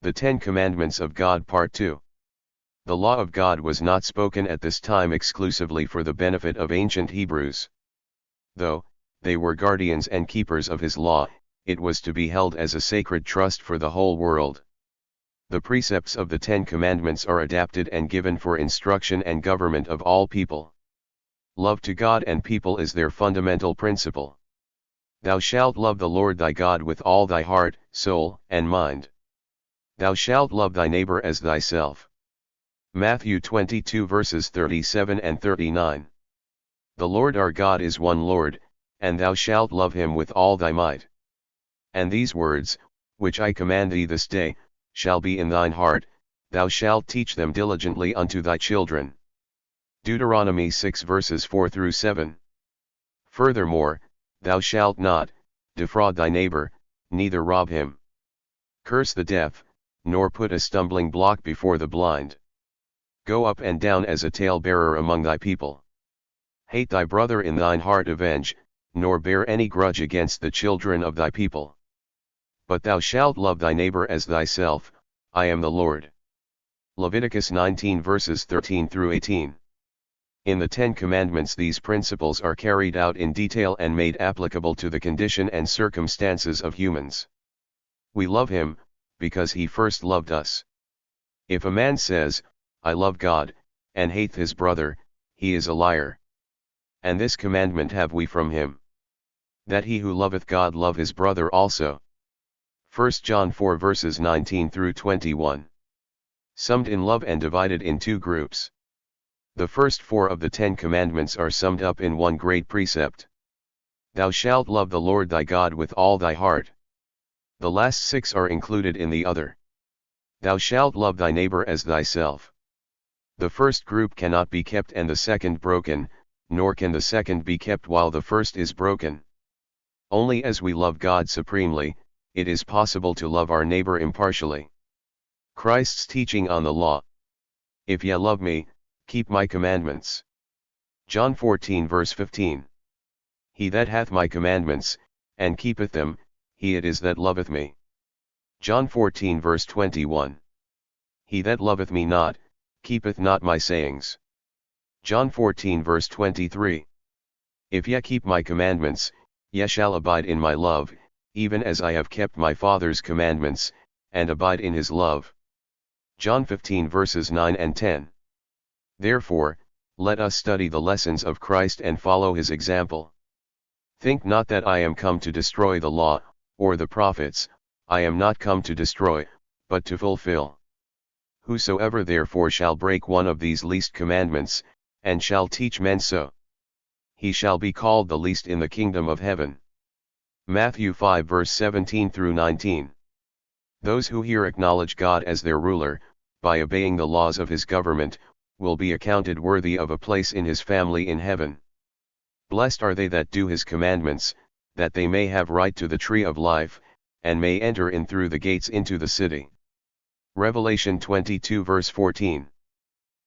The Ten Commandments of God Part 2. The law of God was not spoken at this time exclusively for the benefit of ancient Hebrews. Though they were guardians and keepers of his law, it was to be held as a sacred trust for the whole world. The precepts of the Ten Commandments are adapted and given for instruction and government of all people. Love to God and people is their fundamental principle. Thou shalt love the Lord thy God with all thy heart, soul, and mind. Thou shalt love thy neighbor as thyself. Matthew 22 verses 37 and 39. The Lord our God is one Lord, and thou shalt love him with all thy might. And these words, which I command thee this day, shall be in thine heart, thou shalt teach them diligently unto thy children. Deuteronomy 6 verses 4 through 7. Furthermore, thou shalt not defraud thy neighbor, neither rob him. Curse the deaf, nor put a stumbling block before the blind. Go up and down as a talebearer among thy people. Hate thy brother in thine heart, avenge, nor bear any grudge against the children of thy people. But thou shalt love thy neighbor as thyself, I am the Lord. Leviticus 19 verses 13 through 18. In the Ten Commandments these principles are carried out in detail and made applicable to the condition and circumstances of humans. We love him, because he first loved us. If a man says, I love God, and hateth his brother, he is a liar. And this commandment have we from him, that he who loveth God love his brother also. 1 John 4 verses 19 through 21. Summed in love and divided in two groups. The first four of the Ten Commandments are summed up in one great precept. Thou shalt love the Lord thy God with all thy heart. The last six are included in the other. Thou shalt love thy neighbor as thyself. The first group cannot be kept and the second broken, nor can the second be kept while the first is broken. Only as we love God supremely, it is possible to love our neighbor impartially. Christ's teaching on the law. If ye love me, keep my commandments. John 14 verse 15. He that hath my commandments, and keepeth them, he it is that loveth me. John 14 verse 21. He that loveth me not, keepeth not my sayings. John 14 verse 23. If ye keep my commandments, ye shall abide in my love, even as I have kept my Father's commandments, and abide in his love. John 15 verses 9 and 10. Therefore, let us study the lessons of Christ and follow his example. Think not that I am come to destroy the law, or the prophets. I am not come to destroy, but to fulfill. Whosoever therefore shall break one of these least commandments, and shall teach men so, he shall be called the least in the kingdom of heaven. Matthew 5 verse 17 through 19. Those who here acknowledge God as their ruler, by obeying the laws of his government, will be accounted worthy of a place in his family in heaven. Blessed are they that do his commandments, that they may have right to the tree of life, and may enter in through the gates into the city. Revelation 22 verse 14.